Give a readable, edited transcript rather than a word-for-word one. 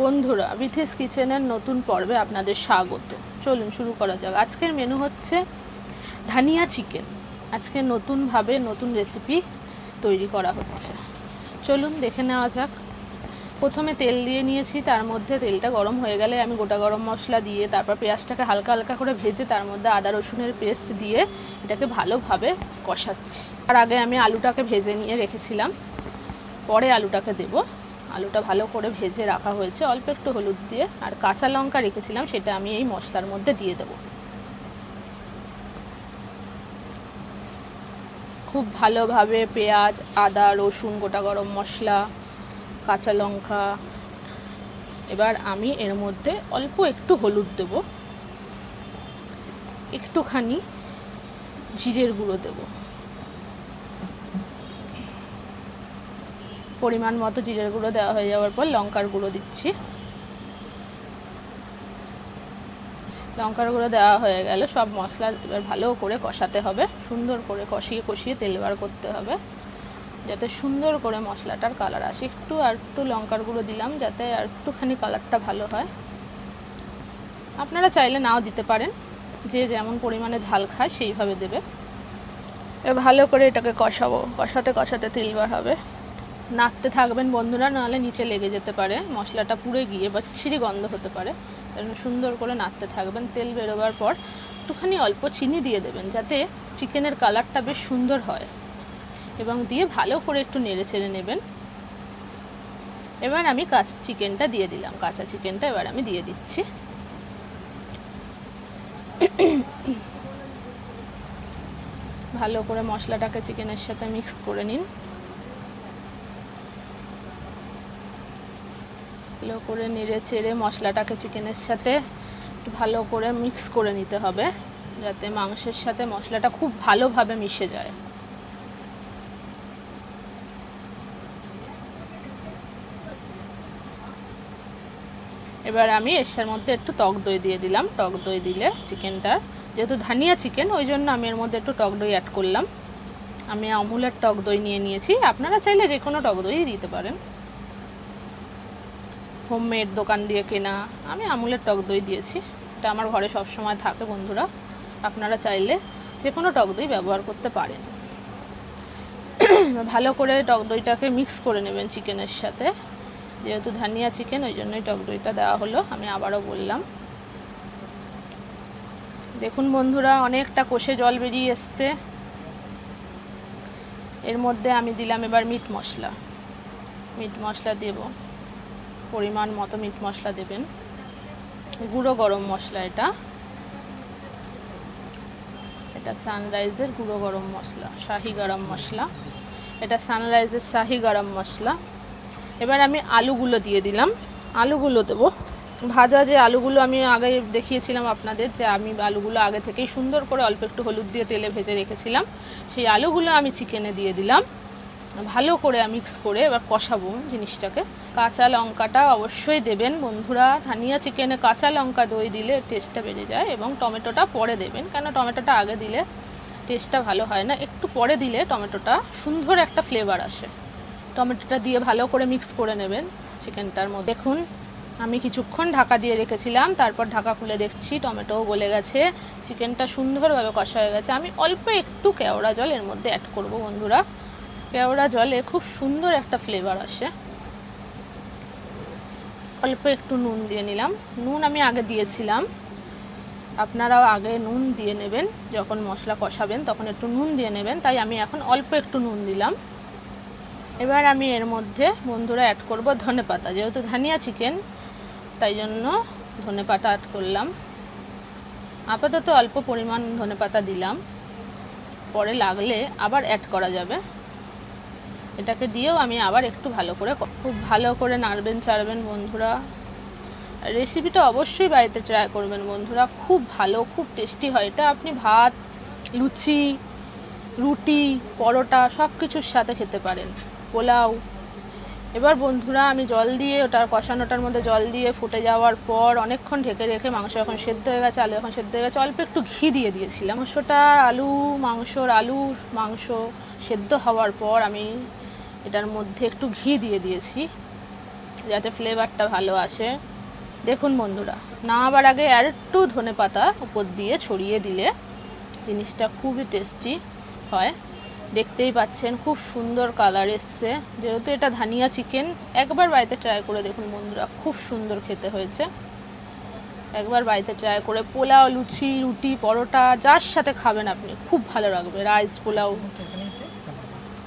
বন্ধুরা, বিথিস কিচেনের নতুন পর্বে আপনাদের স্বাগত। চলুন শুরু করা যাক। আজকের মেনু হচ্ছে ধানিয়া চিকেন। আজকে নতুনভাবে নতুন রেসিপি তৈরি করা হচ্ছে। চলুন দেখে নেওয়া যাক। প্রথমে তেল দিয়ে নিয়েছি, তার মধ্যে তেলটা গরম হয়ে গেলে আমি গোটা গরম মশলা দিয়ে তারপর পেঁয়াজটাকে হালকা হালকা করে ভেজে তার মধ্যে আদা রসুনের পেস্ট দিয়ে এটাকে ভালোভাবে কষাচ্ছি। তার আগে আমি আলুটাকে ভেজে নিয়ে রেখেছিলাম, পরে আলুটাকে দেব। আলুটা ভালো করে ভেজে রাখা হয়েছে অল্প একটু হলুদ দিয়ে, আর কাঁচা লঙ্কা রেখেছিলাম সেটা আমি এই মশলার মধ্যে দিয়ে দেব। খুব ভালোভাবে পেঁয়াজ, আদা রসুন, গোটা গরম মশলা, কাঁচা লঙ্কা, এবার আমি এর মধ্যে অল্প একটু হলুদ দেব, একটুখানি জিরের গুঁড়ো দেব, পরিমাণ মতো জিরের গুঁড়ো দেওয়া হয়ে যাওয়ার পর লঙ্কার গুঁড়ো দিচ্ছি। লঙ্কার গুঁড়ো দেওয়া হয়ে গেল। সব মশলা এবার ভালো করে কষাতে হবে, সুন্দর করে কষিয়ে কষিয়ে তেল বার করতে হবে যাতে সুন্দর করে মশলাটার কালার আসে। একটু লঙ্কার গুঁড়ো দিলাম যাতে আর একটুখানি কালারটা ভালো হয়। আপনারা চাইলে নাও দিতে পারেন, যে যেমন পরিমাণে ঝাল খায় সেইভাবে দেবে। এবার ভালো করে এটাকে কষাবো, কষাতে কষাতে তেল বার হবে। নাড়তে থাকবেন বন্ধুরা, নাহলে নিচে লেগে যেতে পারে, মশলাটা পুড়ে গিয়ে বা ছিঁড়ি গন্ধ হতে পারে। তাই জন্য সুন্দর করে নাড়তে থাকবেন। তেল বেরোবার পর একটুখানি অল্প চিনি দিয়ে দেবেন যাতে চিকেনের কালারটা বেশ সুন্দর হয়, এবং দিয়ে ভালো করে একটু নেড়ে চেড়ে নেবেন। এবার আমি চিকেনটা দিয়ে দিলাম, কাঁচা চিকেনটা এবার আমি দিয়ে দিচ্ছি। ভালো করে মশলাটাকে চিকেনের সাথে মিক্স করে নিন। ভালো করে নেড়ে চেড়ে মশলাটাকে চিকেনের সাথে একটু ভালো করে মিক্স করে নিতে হবে যাতে মাংসের সাথে মশলাটা খুব ভালোভাবে মিশে যায়। এবার আমি এর মধ্যে একটু টক দই দিয়ে দিলাম। টক দই দিলে চিকেনটা, যেহেতু ধানিয়া চিকেন ওই জন্য আমি এর মধ্যে একটু টক দই অ্যাড করলাম। আমি আমুলের টক দই নিয়ে নিয়েছি, আপনারা চাইলে যে কোনো টক দই দিতে পারেন, হোমমেড দোকান দিয়ে কেনা। আমি আমুলের টক দই দিয়েছি, এটা আমার ঘরে সবসময় থাকে বন্ধুরা। আপনারা চাইলে যে কোনো টক দই ব্যবহার করতে পারেন। ভালো করে টক দইটাকে মিক্স করে নেবেন চিকেনের সাথে। যেহেতু ধানিয়া চিকেন ওই জন্যই টক দইটা দেওয়া হলো, আমি আবারও বললাম। দেখুন বন্ধুরা, অনেকটা কষে জল বেরিয়ে এসছে। এর মধ্যে আমি দিলাম এবার মিট মশলা। মিট মশলা দেব, পরিমাণ মতো মিট মশলা দেবেন। গুঁড়ো গরম মশলা, এটা সানরাইজের গুঁড়ো গরম মশলা, শাহি গরম মশলা, এটা সানরাইজের শাহি গরম মশলা। এবার আমি আলুগুলো দিয়ে দিলাম। আলুগুলো দেবো, ভাজা যে আলুগুলো আমি আগে দেখিয়েছিলাম আপনাদের, যে আমি আলুগুলো আগে থেকেই সুন্দর করে অল্প একটু হলুদ দিয়ে তেলে ভেজে রেখেছিলাম, সেই আলুগুলো আমি চিকেনে দিয়ে দিলাম। ভালো করে মিক্স করে এবার কষাবো জিনিসটাকে। কাঁচা লঙ্কাটা অবশ্যই দেবেন বন্ধুরা। ধানিয়া চিকেনে কাঁচা লঙ্কা দই দিলে টেস্টটা বেড়ে যায়, এবং টমেটোটা পরে দেবেন, কেন টমেটোটা আগে দিলে টেস্টটা ভালো হয় না, একটু পরে দিলে টমেটোটা সুন্দর একটা ফ্লেভার আসে। টমেটোটা দিয়ে ভালো করে মিক্স করে নেবেন চিকেনটার মধ্যে। দেখুন আমি কিছুক্ষণ ঢাকা দিয়ে রেখেছিলাম, তারপর ঢাকা খুলে দেখছি টমেটোও গলে গেছে, চিকেনটা সুন্দরভাবে কষা হয়ে গেছে। আমি অল্প একটু কেওড়া জল এর মধ্যে অ্যাড করব বন্ধুরা। কেওড়া জলে খুব সুন্দর একটা ফ্লেভার আসে। অল্প একটু নুন দিয়ে নিলাম। নুন আমি আগে দিয়েছিলাম, আপনারাও আগে নুন দিয়ে নেবেন, যখন মশলা কষাবেন তখন একটু নুন দিয়ে নেবেন, তাই আমি এখন অল্প একটু নুন দিলাম। এবার আমি এর মধ্যে বন্ধুরা অ্যাড করব ধনেপাতা। যেহেতু ধানিয়া চিকেন তাই জন্য ধনেপাতা অ্যাড করলাম। আপাতত অল্প পরিমাণ ধনেপাতা দিলাম, পরে লাগলে আবার অ্যাড করা যাবে। এটাকে দিয়েও আমি আবার একটু খুব ভালো করে নাড়বেন চাড়বেন বন্ধুরা। রেসিপিটা অবশ্যই বাড়িতে ট্রাই করবেন বন্ধুরা, খুব ভালো, খুব টেস্টি হয় এটা। আপনি ভাত, লুচি, রুটি, পরোটা সব কিছুর সাথে খেতে পারেন, পোলাও। এবার বন্ধুরা আমি জল দিয়ে ওটার কষানোটার মধ্যে জল দিয়ে ফুটে যাওয়ার পর অনেকক্ষণ ঢেকে রেখে, মাংস এখন সেদ্ধ হয়ে গেছে, আলু এখন সেদ্ধ হয়ে গেছে, অল্প একটু ঘি দিয়ে দিয়েছিলাম। মাংস সেদ্ধ হওয়ার পর আমি এটার মধ্যে একটু ঘি দিয়ে দিয়েছি। যাতে ফ্লেভারটা ভালো আসে। দেখুন বন্ধুরা, নামাবার আগে আর একটু ধনেপাতা উপর দিয়ে ছড়িয়ে দিলে জিনিসটা খুবই টেস্টি হয়। দেখতেই পাচ্ছেন খুব সুন্দর কালার এসছে। যেহেতু এটা ধানিয়া চিকেন, একবার বাড়িতে ট্রাই করে দেখুন বন্ধুরা, খুব সুন্দর খেতে হয়েছে। একবার বাড়িতে ট্রাই করে পোলাও, লুচি, রুটি, পরোটা যার সাথে খাবেন আপনি খুব ভালো লাগবে। রাইস, পোলাও